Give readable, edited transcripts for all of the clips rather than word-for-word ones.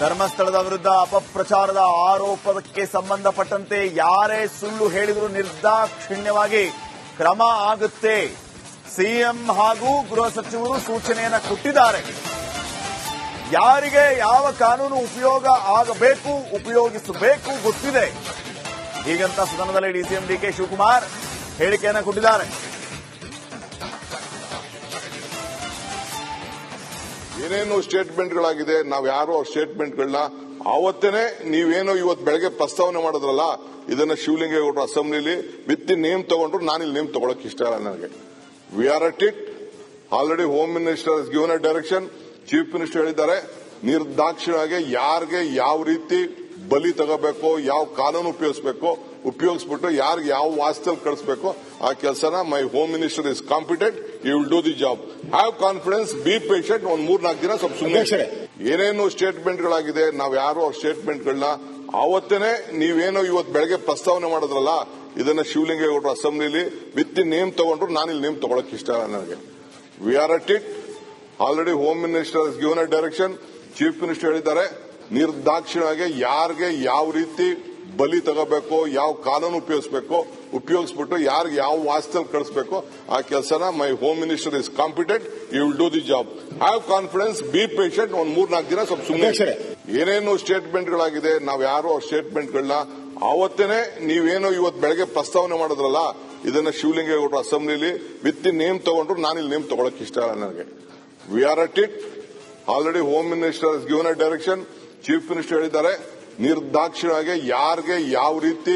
ಧರ್ಮಸ್ಥಳದ ವಿರುದ್ಧ ಅಪಪ್ರಚಾರದ ಆರೋಪಕ್ಕೆ ಸಂಬಂಧಪಟ್ಟಂತೆ ಯಾರೇ ಸುಳ್ಳು ಹೇಳಿದರೂ ನಿರ್ದಾಕ್ಷಿಣ್ಯವಾಗಿ ಕ್ರಮ ಆಗುತ್ತೆ. ಸಿಎಂ ಹಾಗೂ ಗೃಹ ಸಚಿವರು ಸೂಚನೆಯನ್ನು ಕೊಟ್ಟಿದ್ದಾರೆ. ಯಾರಿಗೆ ಯಾವ ಕಾನೂನು ಉಪಯೋಗ ಆಗಬೇಕು, ಉಪಯೋಗಿಸಬೇಕು ಗೊತ್ತಿದೆ. ಹೀಗಂತ ಸದನದಲ್ಲಿ ಡಿಸಿಎಂ ಡಿಕೆ ಶಿವಕುಮಾರ್ ಹೇಳಿಕೆಯನ್ನು ಕೊಟ್ಟಿದ್ದಾರೆ. ಏನೇನು ಸ್ಟೇಟ್ಮೆಂಟ್ಗಳಾಗಿದೆ, ನಾವು ಯಾರೋ ಸ್ಟೇಟ್ಮೆಂಟ್ಗಳನ್ನ ಆವತ್ತೇನೆ ನೀವೇನೋ ಇವತ್ತು ಬೆಳಗ್ಗೆ ಪ್ರಸ್ತಾವನೆ ಮಾಡಿದ್ರಲ್ಲ, ಇದನ್ನ ಶಿವಲಿಂಗೇಗೌಡರು ಅಸೆಂಬ್ಲಿಲಿ ವಿತ್ ನೇಮ್ ತಗೊಂಡ್ರು. ನಾನಿಲ್ಲಿ ನೇಮ್ ತಗೊಳಕ್ ಇಷ್ಟ ಇಲ್ಲ ನನಗೆ. We are at it. Already home minister ಹಸ್ given a direction. Chief minister ಹೇಳಿದ್ದಾರೆ, ನಿರ್ದಾಕ್ಷಿಣ್ಯವಾಗಿ ಯಾರಿಗೆ ಯಾವ ರೀತಿ ಬಲಿ ತಗೋಬೇಕು, ಯಾವ ಕಾನೂನು ಉಪಯೋಗಿಸ್ಬಿಟ್ಟು ಯಾರಿಗೆ ಯಾವ ವಾಸ್ತಲ್ಲಿ ಕಳಿಸಬೇಕು ಆ ಕೆಲಸನ my home minister is competent. You will do the job. Have confidence, be patient. ಒಂದ್ 3-4 ದಿನ ಸ್ವಲ್ಪ ಸುಮ್ಮನೆ. ಏನೇನು ಸ್ಟೇಟ್ಮೆಂಟ್ಗಳಾಗಿದೆ, ನಾವು ಯಾರೋ ಸ್ಟೇಟ್ಮೆಂಟ್ಗಳನ್ನ ಆವತ್ತೇನೆ ನೀವೇನೋ ಇವತ್ತು ಬೆಳಗ್ಗೆ ಪ್ರಸ್ತಾವನೆ ಮಾಡಿದ್ರಲ್ಲ, ಇದನ್ನ ಶಿವಲಿಂಗೇಗೌಡರು ಅಸೆಂಬ್ಲಿಲಿ ವಿತ್ ನೇಮ್ ತಗೊಂಡ್ರು. ನಾನಿಲ್ಲಿ ನೇಮ್ ತಗೊಳಕ್ ಇಷ್ಟ ಇಲ್ಲ ನನಗೆ. We are at it. Already home minister ಹಸ್ given a direction. Chief minister ಹೇಳಿದ್ದಾರೆ, ನಿರ್ದಾಕ್ಷಿಣ್ಯವಾಗಿ ಯಾರಿಗೆ ಯಾವ ರೀತಿ ಬಲಿ ತಗೋಬೇಕು, ಯಾವ ಕಾನೂನು ಉಪಯೋಗಿಸ್ಬಿಟ್ಟು ಯಾರಿಗೆ ಯಾವ ವಾಸ್ತಲ್ಲಿ ಕಳಿಸಬೇಕು ಆ ಕೆಲಸನ my home minister is competent. You will do the job. Have confidence, be patient. ಒಂದ್ 3-4 ದಿನ ಸ್ವಲ್ಪ ಸುಮ್ಮನೆ. ಏನೇನು ಸ್ಟೇಟ್ಮೆಂಟ್ಗಳಾಗಿದೆ, ನಾವು ಯಾರೋ ಸ್ಟೇಟ್ಮೆಂಟ್ಗಳನ್ನ ಆವತ್ತೇನೆ ನೀವೇನೋ ಇವತ್ತು ಬೆಳಗ್ಗೆ ಪ್ರಸ್ತಾವನೆ ಮಾಡಿದ್ರಲ್ಲ, ಇದನ್ನ ಶಿವಲಿಂಗೇಗೌಡರು ಅಸೆಂಬ್ಲಿಲಿ ವಿತ್ ನೇಮ್ ತಗೊಂಡ್ರು. ನಾನಿಲ್ಲಿ ನೇಮ್ ತಗೊಳಕ್ ಇಷ್ಟ ಇಲ್ಲ ನನಗೆ. We are at it. Already home minister ಹಸ್ given a direction. Chief minister ಹೇಳಿದ್ದಾರೆ, ನಿರ್ದಾಕ್ಷಿಣ್ಯವಾಗಿ ಯಾರಿಗೆ ಯಾವ ರೀತಿ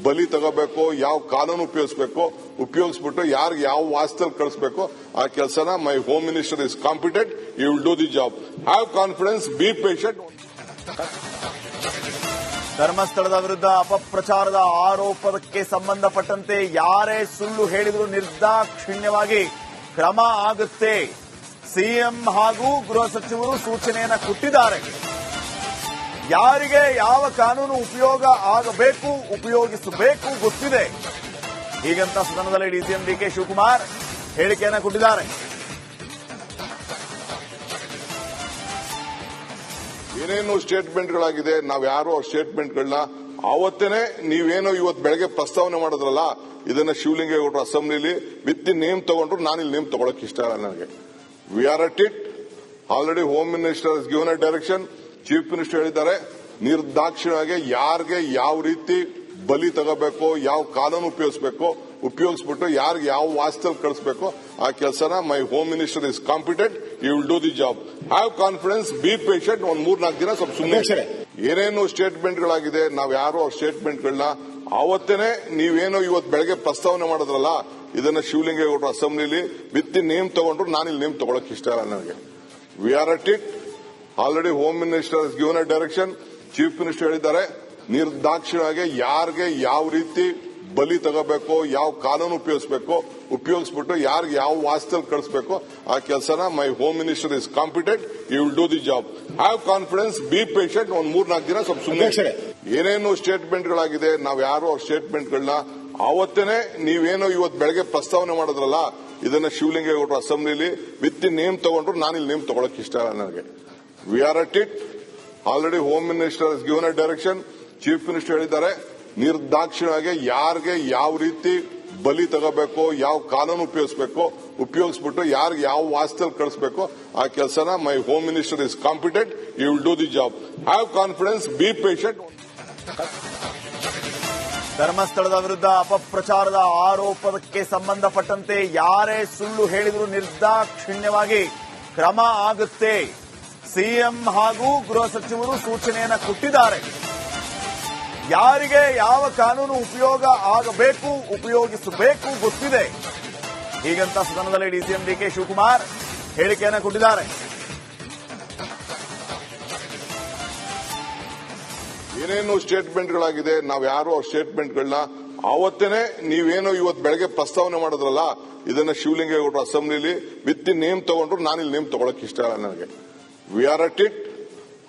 ಬಲಿ ತಗೋಬೇಕು, ಯಾವ ಕಾನೂನು ಉಪಯೋಗಿಸ್ಬಿಟ್ಟು ಯಾರಿಗೆ ಯಾವ ವಾಸ್ತಲ್ಲಿ ಕಳಿಸಬೇಕು ಆ ಕೆಲಸನ my home minister is competent. You will do the job. Have confidence, be patient. ಧರ್ಮಸ್ಥಳದ ವಿರುದ್ಧ ಅಪಪ್ರಚಾರದ ಆರೋಪಕ್ಕೆ ಸಂಬಂಧಪಟ್ಟಂತೆ ಯಾರೇ ಸುಳ್ಳು ಹೇಳಿದರೂ ನಿರ್ದಾಕ್ಷಿಣ್ಯವಾಗಿ ಕ್ರಮ ಆಗುತ್ತೆ. ಸಿಎಂ ಹಾಗೂ ಗೃಹ ಸಚಿವರು ಸೂಚನೆಯನ್ನು ಕೊಟ್ಟಿದ್ದಾರೆ. ಯಾರಿಗೆ ಯಾವ ಕಾನೂನು ಉಪಯೋಗ ಆಗಬೇಕು, ಉಪಯೋಗಿಸಬೇಕು ಗೊತ್ತಿದೆ. ಹೀಗಂತ ಸದನದಲ್ಲಿ ಡಿಸಿಎಂ ಡಿಕೆ ಶಿವಕುಮಾರ್ ಹೇಳಿಕೆಯನ್ನು ಕೊಟ್ಟಿದ್ದಾರೆ. ಏನೇನು ಸ್ಟೇಟ್ಮೆಂಟ್ಗಳಾಗಿದೆ, ನಾವು ಯಾರೋ ಸ್ಟೇಟ್ಮೆಂಟ್ಗಳನ್ನ ಆವತ್ತೇನೆ ನೀವೇನೋ ಇವತ್ತು ಬೆಳಗ್ಗೆ ಪ್ರಸ್ತಾವನೆ ಮಾಡಿದ್ರಲ್ಲ, ಇದನ್ನ ಶಿವಲಿಂಗೇಗೌಡರು ಅಸೆಂಬ್ಲಿಲಿ ವಿತ್ ನೇಮ್ ತಗೊಂಡ್ರು. ನಾನಿಲ್ಲಿ ನೇಮ್ ತಗೊಳಕ್ ಇಷ್ಟ ಇಲ್ಲ ನನಗೆ. We are at it. Already home minister ಹಸ್ given a direction. Chief minister ಹೇಳಿದ್ದಾರೆ, ನಿರ್ದಾಕ್ಷಿಣ್ಯವಾಗಿ ಯಾರಿಗೆ ಯಾವ ರೀತಿ ಬಲಿ ತಗೋಬೇಕು, ಯಾವ ಕಾನೂನು ಉಪಯೋಗಿಸ್ಬಿಟ್ಟು ಯಾರಿಗೆ ಯಾವ ವಾಸ್ತಲ್ಲಿ ಕಳಿಸಬೇಕು ಆ ಕೆಲಸನ my home minister is competent. You will do the job. Have confidence, be patient. ಒಂದ್ 3-4 ದಿನ ಸ್ವಲ್ಪ ಸುಮ್ಮನೆ. ಏನೇನು ಸ್ಟೇಟ್ಮೆಂಟ್ಗಳಾಗಿದೆ, ನಾವು ಯಾರೋ ಸ್ಟೇಟ್ಮೆಂಟ್ಗಳನ್ನ ಆವತ್ತೇನೆ ನೀವೇನೋ ಇವತ್ತು ಬೆಳಗ್ಗೆ ಪ್ರಸ್ತಾವನೆ ಮಾಡಿದ್ರಲ್ಲ, ಇದನ್ನ ಶಿವಲಿಂಗೇಗೌಡರು ಅಸೆಂಬ್ಲಿಲಿ ವಿತ್ ನೇಮ್ ತಗೊಂಡ್ರು. ನಾನಿಲ್ಲಿ ನೇಮ್ ತಗೊಳಕ್ ಇಷ್ಟ ಇಲ್ಲ ನನಗೆ. We are at it. Already home minister ಹಸ್ given a direction. Chief minister ಹೇಳಿದ್ದಾರೆ, ನಿರ್ದಾಕ್ಷಿಣ್ಯವಾಗಿ ಯಾರಿಗೆ ಯಾವ ರೀತಿ ಬಲಿ ತಗೋಬೇಕು, ಯಾವ ಕಾನೂನು ಉಪಯೋಗಿಸ್ಬಿಟ್ಟು ಯಾರಿಗೆ ಯಾವ ವಾಸ್ತಲ್ಲಿ ಕಳಿಸಬೇಕು ಆ ಕೆಲಸನ my home minister is competent. You will do the job. Have confidence, be patient. ಒಂದ್ 3-4 ದಿನ ಸ್ವಲ್ಪ ಸುಮ್ಮನೆ. ಏನೇನು ಸ್ಟೇಟ್ಮೆಂಟ್ಗಳಾಗಿದೆ, ನಾವು ಯಾರೋ ಸ್ಟೇಟ್ಮೆಂಟ್ಗಳನ್ನ ಆವತ್ತೇನೆ ನೀವೇನೋ ಇವತ್ತು ಬೆಳಗ್ಗೆ ಪ್ರಸ್ತಾವನೆ ಮಾಡಿದ್ರಲ್ಲ, ಇದನ್ನ ಶಿವಲಿಂಗೇಗೌಡರು ಅಸೆಂಬ್ಲಿಲಿ ವಿತ್ ನೇಮ್ ತಗೊಂಡ್ರು. ನಾನಿಲ್ಲಿ ನೇಮ್ ತಗೊಳಕ್ ಇಷ್ಟ ಇಲ್ಲ ನನಗೆ. We are at it. Already home minister ಹಸ್ given a direction. Chief minister ಹೇಳಿದ್ದಾರೆ, ನಿರ್ದಾಕ್ಷಿಣ್ಯವಾಗಿ ಯಾರಿಗೆ ಯಾವ ರೀತಿ ಬಲಿ ತಗೋಬೇಕು, ಯಾವ ಕಾನೂನು ಉಪಯೋಗಿಸ್ಬಿಟ್ಟು ಯಾರಿಗೆ ಯಾವ ವಾಸ್ತಲ್ಲಿ ಕಳಿಸಬೇಕು ಆ ಕೆಲಸನ my home minister is competent. You will do the job. Have confidence, be patient. ಧರ್ಮಸ್ಥಳದ ವಿರುದ್ಧ ಅಪಪ್ರಚಾರದ ಆರೋಪಕ್ಕೆ ಸಂಬಂಧಪಟ್ಟಂತೆ ಯಾರೇ ಸುಳ್ಳು ಹೇಳಿದರೂ ನಿರ್ದಾಕ್ಷಿಣ್ಯವಾಗಿ ಕ್ರಮ ಆಗುತ್ತೆ. ಸಿಎಂ ಹಾಗೂ ಗೃಹ ಸಚಿವರು ಸೂಚನೆಯನ್ನು ಕೊಟ್ಟಿದ್ದಾರೆ. ಯಾರಿಗೆ ಯಾವ ಕಾನೂನು ಉಪಯೋಗ ಆಗಬೇಕು, ಉಪಯೋಗಿಸಬೇಕು ಗೊತ್ತಿದೆ. ಹೀಗಂತ ಸದನದಲ್ಲಿ ಡಿಸಿಎಂ ಡಿಕೆ ಶಿವಕುಮಾರ್ ಹೇಳಿಕೆಯನ್ನು ಕೊಟ್ಟಿದ್ದಾರೆ. ಏನೇನು ಸ್ಟೇಟ್ಮೆಂಟ್ಗಳಾಗಿದೆ, ನಾವು ಯಾರೋ ಸ್ಟೇಟ್ಮೆಂಟ್ಗಳನ್ನ ಆವತ್ತೇನೆ ನೀವೇನೋ ಇವತ್ತು ಬೆಳಗ್ಗೆ ಪ್ರಸ್ತಾವನೆ ಮಾಡಿದ್ರಲ್ಲ, ಇದನ್ನ ಶಿವಲಿಂಗೇಗೌಡರು ಅಸೆಂಬ್ಲಿಲಿ ವಿತ್ ನೇಮ್ ತಗೊಂಡ್ರು. ನಾನಿಲ್ಲಿ ನೇಮ್ ತಗೊಳಕ್ ಇಷ್ಟ ಇಲ್ಲ ನನಗೆ. We are at it.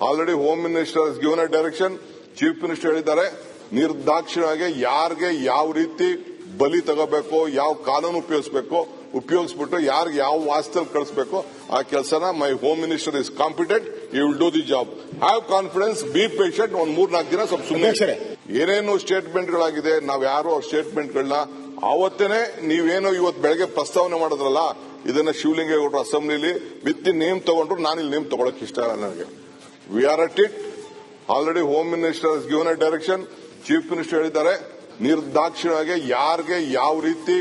Already home minister ಹಸ್ given a direction. Chief minister ಹೇಳಿದ್ದಾರೆ, ನಿರ್ದಾಕ್ಷಿಣ್ಯವಾಗಿ ಯಾರಿಗೆ ಯಾವ ರೀತಿ ಬಲಿ ತಗೋಬೇಕು, ಯಾವ ಕಾನೂನು ಉಪಯೋಗಿಸ್ಬಿಟ್ಟು ಯಾರಿಗೆ ಯಾವ ವಾಸ್ತಲ್ಲಿ ಕಳಿಸಬೇಕು ಆ ಕೆಲಸನ my home minister is competent, you will do the job. Have confidence, be patient. ಒಂದ್ 3-4 ದಿನ ಸ್ವಲ್ಪ ಸುಮ್ಮನೆ. ಏನೇನು ಸ್ಟೇಟ್ಮೆಂಟ್ಗಳಾಗಿದೆ, ನಾವ್ ಯಾರು ಅವ್ರ ಸ್ಟೇಟ್ಮೆಂಟ್ಗಳನ್ನ ಅವತ್ತೇನೆ ನೀವೇನೋ ಇವತ್ತು ಬೆಳಗ್ಗೆ ಪ್ರಸ್ತಾವನೆ ಮಾಡಿದ್ರಲ್ಲ, ಇದನ್ನ ಶಿವಲಿಂಗೇಗೌಡರು ಅಸೆಂಬ್ಲಿಲಿ ವಿತ್ ನೇಮ್ ತಗೊಂಡ್ರು, ನಾನು ಇಲ್ಲಿ ನೇಮ್ ತಗೊಳಕ್ ಇಷ್ಟ ಇಲ್ಲ ನನಗೆ. We are at it. Already home minister ಹಸ್ given a direction. Chief minister ಹೇಳಿದ್ದಾರೆ, ನಿರ್ದಾಕ್ಷಿಣ್ಯವಾಗಿ ಯಾರಿಗೆ ಯಾವ ರೀತಿ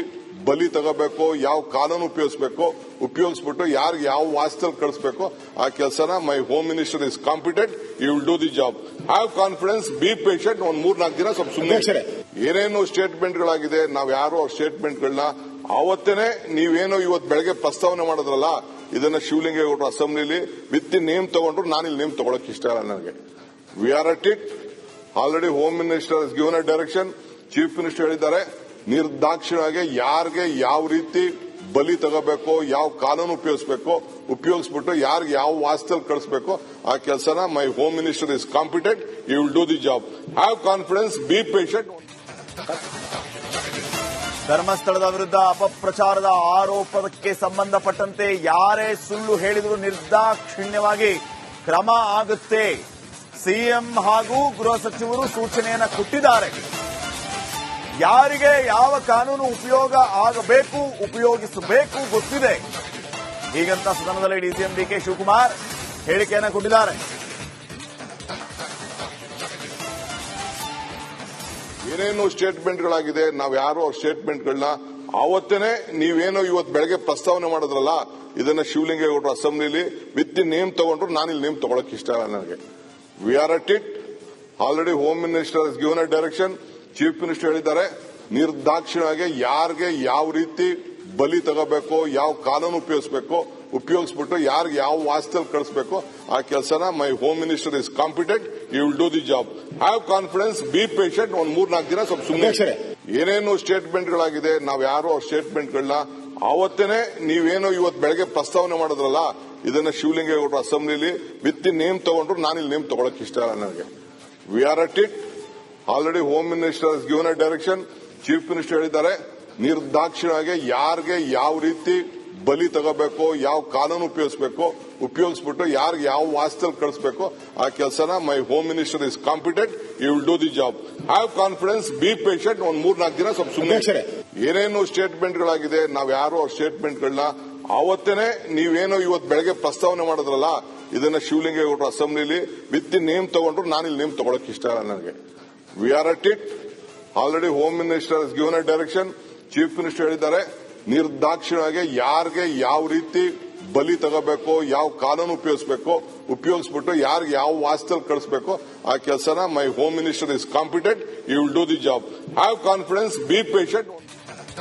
ಬಲಿ ತಗೋಬೇಕು, ಯಾವ ಕಾನೂನು ಉಪಯೋಗಿಸ್ಬಿಟ್ಟು ಯಾರಿಗೆ ಯಾವ ವಾಸ್ತಲ್ಲಿ ಕಳಿಸಬೇಕು ಆ ಕೆಲಸನ my home minister is competent, you will do the job. Have confidence, be patient. ಒಂದ್ 3-4 ದಿನ ಸ್ವಲ್ಪ ಸುಮ್ಮನೆ. ಏನೇನು ಸ್ಟೇಟ್ಮೆಂಟ್ಗಳಾಗಿದೆ, ನಾವ್ ಯಾರು ಅವ್ರ ಸ್ಟೇಟ್ಮೆಂಟ್ಗಳನ್ನ ಅವತ್ತೇನೆ ನೀವೇನೋ ಇವತ್ತು ಬೆಳಗ್ಗೆ ಪ್ರಸ್ತಾವನೆ ಮಾಡಿದ್ರಲ್ಲ, ಇದನ್ನ ಶಿವಲಿಂಗೇಗೌಡರು ಅಸೆಂಬ್ಲಿಲಿ ವಿತ್ ನೇಮ್ ತಗೊಂಡ್ರು, ನಾನು ಇಲ್ಲಿ ನೇಮ್ ತಗೊಳಕ್ ಇಷ್ಟ ಇಲ್ಲ ನನಗೆ. We are at it. Already home minister ಹಸ್ given a direction. Chief minister ಹೇಳಿದ್ದಾರೆ, ನಿರ್ದಾಕ್ಷಿಣ್ಯವಾಗಿ ಯಾರಿಗೆ ಯಾವ ರೀತಿ ಬಲಿ ತಗೋಬೇಕು, ಯಾವ ಕಾನೂನು ಉಪಯೋಗಿಸ್ಬಿಟ್ಟು ಯಾರಿಗೆ ಯಾವ ವಾಸ್ತಲ್ಲಿ ಕಳಿಸಬೇಕು ಆ ಕೆಲಸನ my home minister is competent, you will do the job. Have confidence, be patient. ಧರ್ಮಸ್ಥಳದ ವಿರುದ್ಧ ಅಪಪ್ರಚಾರದ ಆರೋಪಕ್ಕೆ ಸಂಬಂಧಪಟ್ಟಂತೆ ಯಾರೇ ಸುಳ್ಳು ಹೇಳಿದರೂ ನಿರ್ದಾಕ್ಷಿಣ್ಯವಾಗಿ ಕ್ರಮ ಆಗುತ್ತೆ. ಸಿಎಂ ಹಾಗೂ ಗೃಹ ಸಚಿವರು ಸೂಚನೆಯನ್ನು ಕೊಟ್ಟಿದ್ದಾರೆ. ಯಾರಿಗೆ ಯಾವ ಕಾನೂನು ಉಪಯೋಗಿಸಬೇಕು ಗೊತ್ತಿದೆ. ಹೀಗಂತ ಸದನದಲ್ಲಿ ಡಿಸಿಎಂ ಡಿಕೆ ಶಿವಕುಮಾರ್ ಹೇಳಿಕೆಯನ್ನು ಕೊಟ್ಟಿದ್ದಾರೆ. ಏನೇನು ಸ್ಟೇಟ್ಮೆಂಟ್ಗಳಾಗಿದೆ, ನಾವ್ ಯಾರು ಅವ್ರ ಸ್ಟೇಟ್ಮೆಂಟ್ಗಳನ್ನ ಅವತ್ತೇನೆ ನೀವೇನೋ ಇವತ್ತು ಬೆಳಗ್ಗೆ ಪ್ರಸ್ತಾವನೆ ಮಾಡಿದ್ರಲ್ಲ, ಇದನ್ನ ಶಿವಲಿಂಗೇಗೌಡರು ಅಸೆಂಬ್ಲಿಲಿ ವಿತ್ ನೇಮ್ ತಗೊಂಡ್ರು, ನಾನು ಇಲ್ಲಿ ನೇಮ್ ತಗೊಳಕ್ ಇಷ್ಟ ಇಲ್ಲ ನನಗೆ. We are at it. Already home minister ಹಸ್ given a direction. Chief minister ಹೇಳಿದ್ದಾರೆ, ನಿರ್ದಾಕ್ಷಿಣ್ಯವಾಗಿ ಯಾರಿಗೆ ಯಾವ ರೀತಿ ಬಲಿ ತಗೋಬೇಕು, ಯಾವ ಕಾನೂನು ಉಪಯೋಗಿಸ್ಬಿಟ್ಟು ಯಾರಿಗೆ ಯಾವ ವಾಸ್ತಲ್ಲಿ ಕಳಿಸಬೇಕು ಆ ಕೆಲಸನ my home minister is competent, you will do the job. Have confidence, be patient. ಒಂದ್ 3-4 ದಿನ ಸ್ವಲ್ಪ ಸುಮ್ಮನೆ. ಏನೇನು ಸ್ಟೇಟ್ಮೆಂಟ್ಗಳಾಗಿದೆ, ನಾವ್ ಯಾರು ಅವ್ರ ಸ್ಟೇಟ್ಮೆಂಟ್ಗಳನ್ನ ಅವತ್ತೇನೆ ನೀವೇನೋ ಇವತ್ತು ಬೆಳಗ್ಗೆ ಪ್ರಸ್ತಾವನೆ ಮಾಡಿದ್ರಲ್ಲ, ಇದನ್ನ ಶಿವಲಿಂಗೇಗೌಡರು ಅಸೆಂಬ್ಲಿಲಿ ವಿತ್ ನೇಮ್ ತಗೊಂಡ್ರು, ನಾನು ಇಲ್ಲಿ ನೇಮ್ ತಗೊಳಕ್ ಇಷ್ಟ ಇಲ್ಲ ನನಗೆ. We are at it. Already home minister ಹಸ್ given a direction. Chief minister ಹೇಳಿದ್ದಾರೆ, ನಿರ್ದಾಕ್ಷಿಣ್ಯವಾಗಿ ಯಾರಿಗೆ ಯಾವ ರೀತಿ ಬಲಿ ತಗೋಬೇಕು, ಯಾವ ಕಾನೂನು ಉಪಯೋಗಿಸ್ಬಿಟ್ಟು ಯಾರಿಗೆ ಯಾವ ವಾಸ್ತಲ್ಲಿ ಕಳಿಸಬೇಕು ಆ ಕೆಲಸನ my home minister is competent, you will do the job. Have confidence, be patient. ಒಂದ್ 3-4 ದಿನ ಸ್ವಲ್ಪ ಸುಮ್ಮನೆ. ಏನೇನು ಸ್ಟೇಟ್ಮೆಂಟ್ಗಳಾಗಿದೆ, ನಾವ್ ಯಾರು ಅವ್ರ ಸ್ಟೇಟ್ಮೆಂಟ್ಗಳನ್ನ ಅವತ್ತೇನೆ ನೀವೇನೋ ಇವತ್ತು ಬೆಳಗ್ಗೆ ಪ್ರಸ್ತಾವನೆ ಮಾಡಿದ್ರಲ್ಲ, ಇದನ್ನ ಶಿವಲಿಂಗೇಗೌಡರು ಅಸೆಂಬ್ಲಿಲಿ ವಿತ್ ನೇಮ್ ತಗೊಂಡ್ರು, ನಾನು ಇಲ್ಲಿ ನೇಮ್ ತಗೊಳಕ್ ಇಷ್ಟ ಇಲ್ಲ ನನಗೆ. We are at it. Already home minister ಹಸ್ given a direction. Chief minister ಹೇಳಿದ್ದಾರೆ, ನಿರ್ದಾಕ್ಷಿಣ್ಯವಾಗಿ ಯಾರಿಗೆ ಯಾವ ರೀತಿ ಬಲಿ ತಗೋಬೇಕು, ಯಾವ ಕಾನೂನು ಉಪಯೋಗಿಸ್ಬಿಟ್ಟು ಯಾರಿಗೆ ಯಾವ ವಾಸ್ತಲ್ಲಿ ಕಳಿಸಬೇಕು ಆ ಕೆಲಸನ my home minister is competent, you will do the job. Have confidence, be patient.